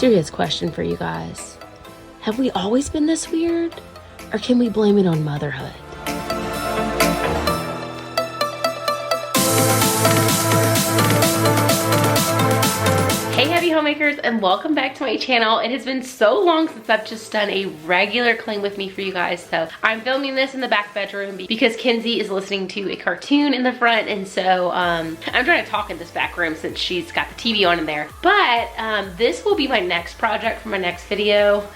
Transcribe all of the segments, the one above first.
Serious question for you guys. Have we always been this weird? Or can we blame it on motherhood? Hey heavy homemakers, and welcome back to my channel. It has been so long since I've just done a regular clean with me for you guys, so I'm filming this in the back bedroom because Kenzie is listening to a cartoon in the front, and so I'm trying to talk in this back room since she's got the TV on in there. But this will be my next project for my next video.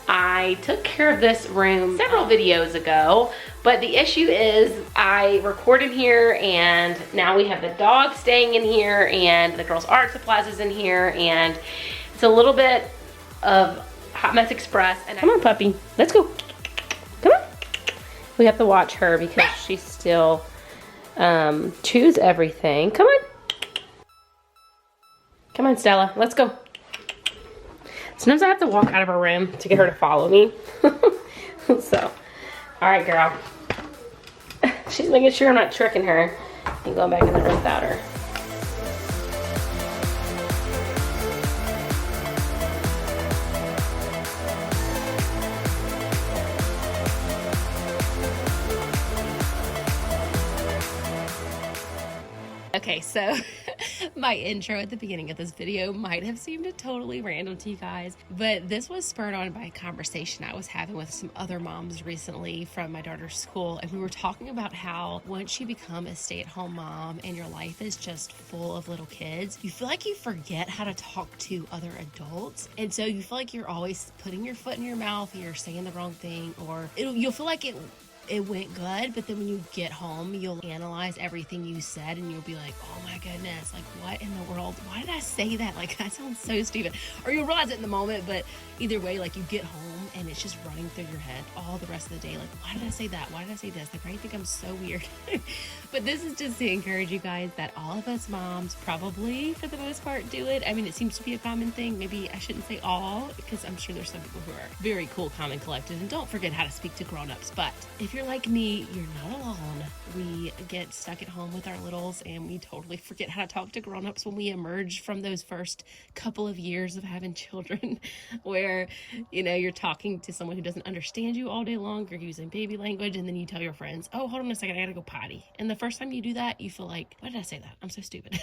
I took care of this room several videos ago, but the issue is I record in here, and now we have the dog staying in here, and the girls' art supplies is in here, and it's a little bit of Hot Mess Express. And come on, puppy, let's go. Come on. We have to watch her because she still chews everything. Come on. Come on, Stella, let's go. Sometimes I have to walk out of her room to get her to follow me. So, all right, girl. She's making sure I'm not tricking her and going back in the room without her. Okay, so my intro at the beginning of this video might have seemed totally random to you guys, but this was spurred on by a conversation I was having with some other moms recently from my daughter's school, and we were talking about how once you become a stay-at-home mom and your life is just full of little kids, you feel like you forget how to talk to other adults, and so you feel like you're always putting your foot in your mouth, or you're saying the wrong thing, or you'll feel like it went good, but then when you get home, you'll analyze everything you said, and you'll be like, oh my goodness, like what in the world? Why did I say that? Like, that sounds so stupid. Or you'll realize it in the moment, but either way, like you get home and it's just running through your head all the rest of the day. Like, why did I say that? Why did I say this? Like, I think I'm so weird. But this is just to encourage you guys that all of us moms probably, for the most part, do it. I mean, it seems to be a common thing. Maybe I shouldn't say all, because I'm sure there's some people who are very cool, calm, and collected and don't forget how to speak to grown-ups. But if you're like me, you're not alone. We get stuck at home with our littles, and we totally forget how to talk to grown-ups when we emerge from those first couple of years of having children, where, you know, you're talking to someone who doesn't understand you all day long, or using baby language, and then you tell your friends, oh, hold on a second, I gotta go potty. And the first time you do that, you feel like, why did I say that? I'm so stupid.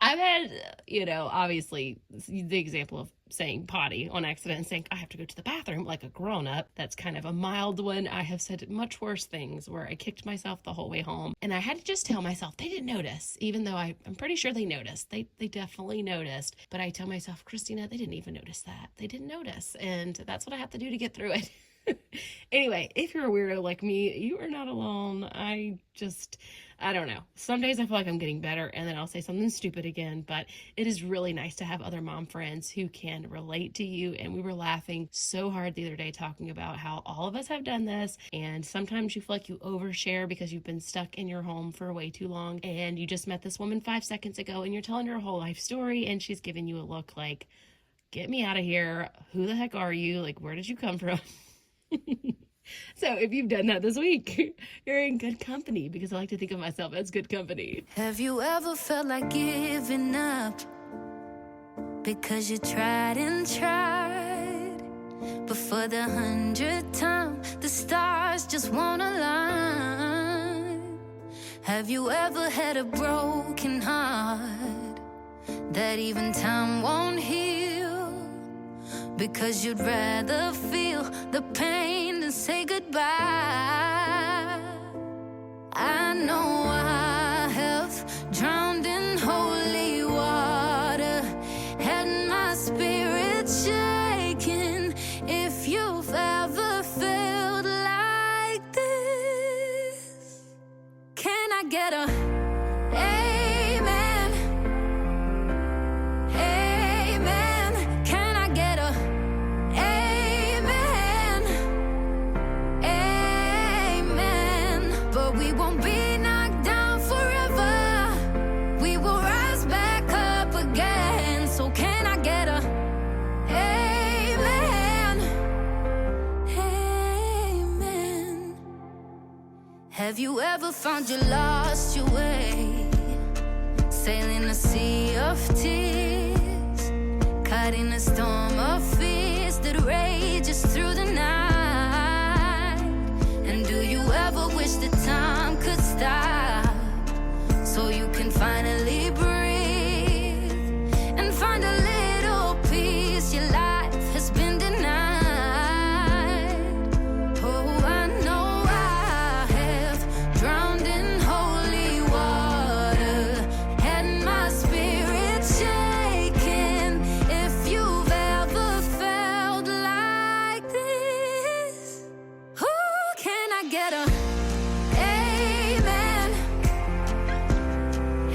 I've had, you know, obviously the example of saying potty on accident and saying I have to go to the bathroom like a grown-up. That's kind of a mild one. I have said much worse things where I kicked myself the whole way home, and I had to just tell myself they didn't notice, even though I'm pretty sure they noticed. They definitely noticed, but I tell myself, Christina, they didn't even notice that. They didn't notice, and that's what I have to do to get through it. Anyway, if you're a weirdo like me, you are not alone. I don't know. Some days I feel like I'm getting better, and then I'll say something stupid again, but it is really nice to have other mom friends who can relate to you. And we were laughing so hard the other day talking about how all of us have done this, and sometimes you feel like you overshare because you've been stuck in your home for way too long, and you just met this woman 5 seconds ago, and you're telling her whole life story, and she's giving you a look like, get me out of here. Who the heck are you? Like, where did you come from? So if you've done that this week, you're in good company, because I like to think of myself as good company. Have you ever felt like giving up because you tried and tried, but for the 100th time the stars just won't align? Have you ever had a broken heart that even time won't heal, because you'd rather feel the pain than say goodbye? I know I have drowned in holy water, had my spirit shaken. If you've ever felt like this, can I get a amen? Amen. Can I get a amen? Amen. But we won't be knocked down forever. We will rise back up again. So can I get a amen? Amen. Have you ever found you lost your way, sailing a sea of tears, caught fighting a storm of fears that rages through the night. And do you ever wish that time could stop so you can finally breathe and find a little peace your life has been denied? Oh, I know I have drowned in holy water, had my spirit shaken. If you've ever felt like this, who can I get a amen?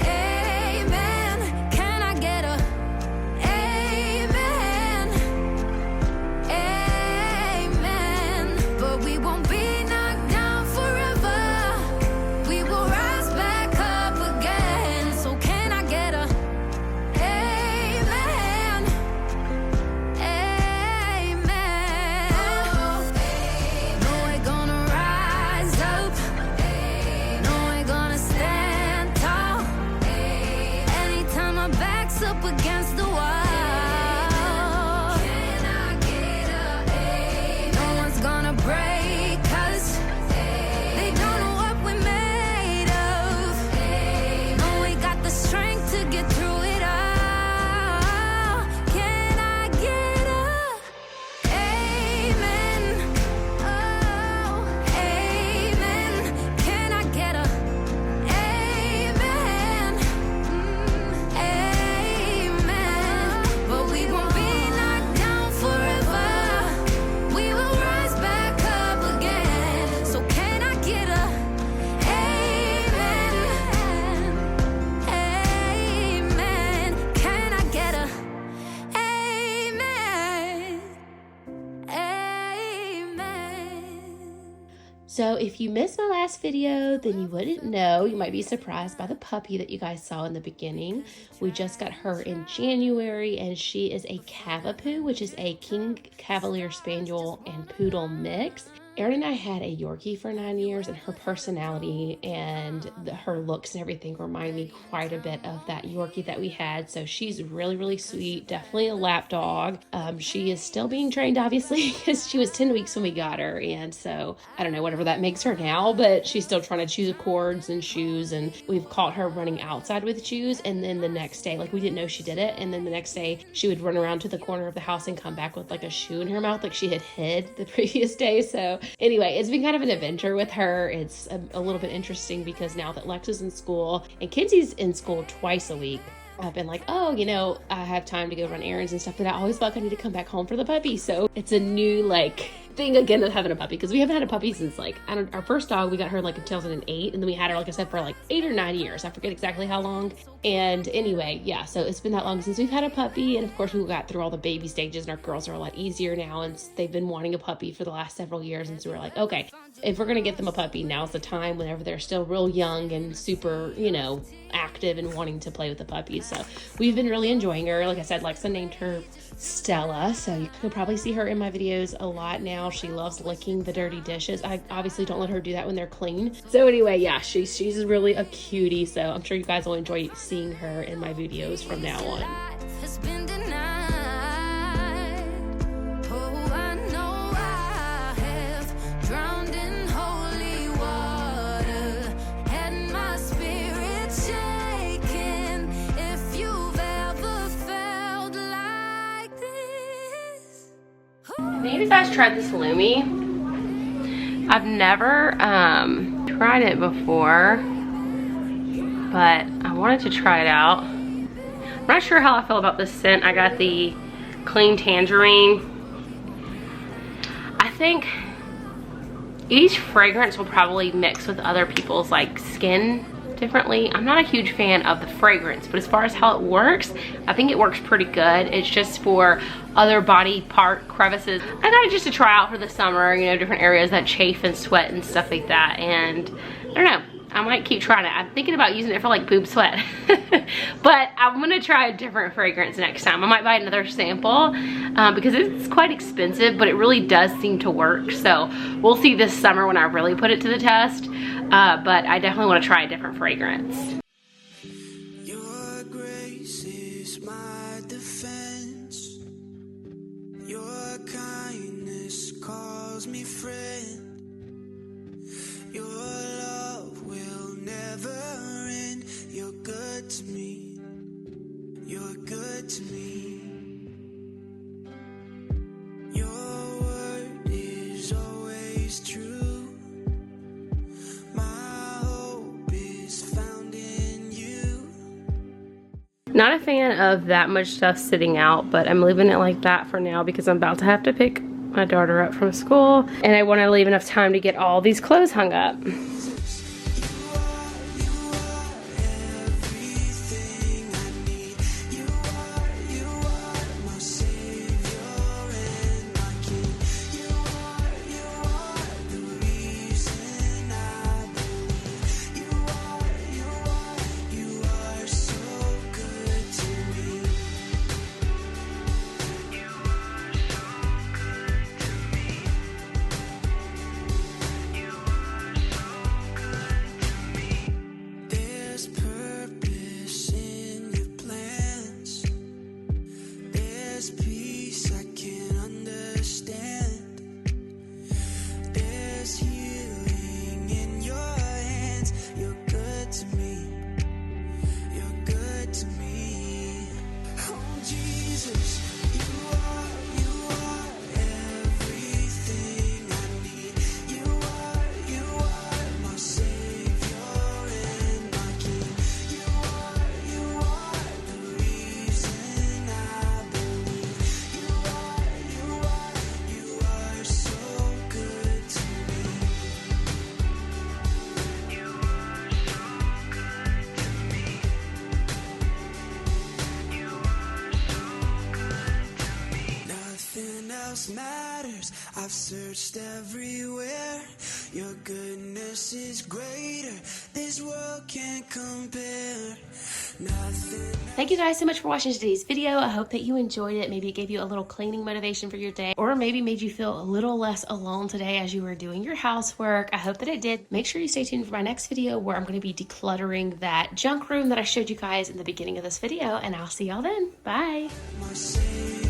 Amen. Can I get a amen? Amen. But we won't be knocked down forever. We will rise back up again. So can I get a amen? Amen. No, we're gonna rise up. No, we're gonna stand tall. Anytime my back's up against the wall. Can I get a no one's gonna break us. They don't know what we're made of. No, we got the strength to get through it all. Can I get a amen? Oh, amen. Can I get a amen? Amen. But we won't be knocked down forever. We will rise back up again. So can I get a amen? Amen. Can I get a amen? Amen. So if you missed my last video, then you wouldn't know. You might be surprised by the puppy that you guys saw in the beginning. We just got her in January, and she is a Cavapoo, which is a King Cavalier Spaniel and Poodle mix. Erin and I had a Yorkie for 9 years, and her personality and her looks and everything remind me quite a bit of that Yorkie that we had. So she's really, really sweet. Definitely a lap dog. She is still being trained, obviously, because she was 10 weeks when we got her. And so I don't know, whatever that makes her now, but she's still trying to choose cords and shoes. And we've caught her running outside with shoes. And then the next day, like, we didn't know she did it. And then the next day she would run around to the corner of the house and come back with like a shoe in her mouth, like she had hid the previous day. So anyway, it's been kind of an adventure with her. It's a little bit interesting because now that Lex is in school and Kenzie's in school twice a week, I've been like, oh, you know, I have time to go run errands and stuff, but I always felt like I need to come back home for the puppy. So it's a new like thing again of having a puppy, because we haven't had a puppy since like, our first dog, we got her like in 2008, and then we had her, like I said, for like 8 or 9 years. I forget exactly how long. And anyway, yeah, so it's been that long since we've had a puppy. And of course we got through all the baby stages, and our girls are a lot easier now, and they've been wanting a puppy for the last several years. And so we're like, okay, if we're gonna get them a puppy, now's the time, whenever they're still real young and super, you know, active and wanting to play with the puppy. So we've been really enjoying her. Like I said, Lexa named her Stella, so you'll probably see her in my videos a lot now. She loves licking the dirty dishes. I obviously don't let her do that when they're clean. So anyway, yeah, she's really a cutie, so I'm sure you guys will enjoy seeing her in my videos from now on. Has been denied. Oh, I know I have drowned in holy water, had my spirit shaken. If you've ever felt like this, Have any of you guys tried this Lumi? I've never tried it before, but I wanted to try it out. I'm not sure how I feel about this scent. I got the Clean Tangerine. I think each fragrance will probably mix with other people's like skin differently. I'm not a huge fan of the fragrance, but as far as how it works, I think it works pretty good. It's just for other body part crevices. I got it just to try out for the summer, you know, different areas that chafe and sweat and stuff like that. And I don't know, I might keep trying it. I'm thinking about using it for like boob sweat. But I'm gonna try a different fragrance next time. I might buy another sample because it's quite expensive, but it really does seem to work. So we'll see this summer when I really put it to the test. But I definitely wanna try a different fragrance. Your grace is my defense. kindness calls me friend. Your love will never end. You're good to me. You're good to me. Your word is always true. My hope is found in you. Not a fan of that much stuff sitting out, but I'm leaving it like that for now because I'm about to have to pick my daughter up from school, and I want to leave enough time to get all these clothes hung up. Matters. I've searched everywhere. Your goodness is greater. This world can't compare. Nothing. Thank you guys so much for watching today's video. I hope that you enjoyed it. Maybe it gave you a little cleaning motivation for your day, or maybe made you feel a little less alone today as you were doing your housework. I hope that it did. Make sure you stay tuned for my next video where I'm going to be decluttering that junk room that I showed you guys in the beginning of this video, and I'll see y'all then. Bye. My Savior.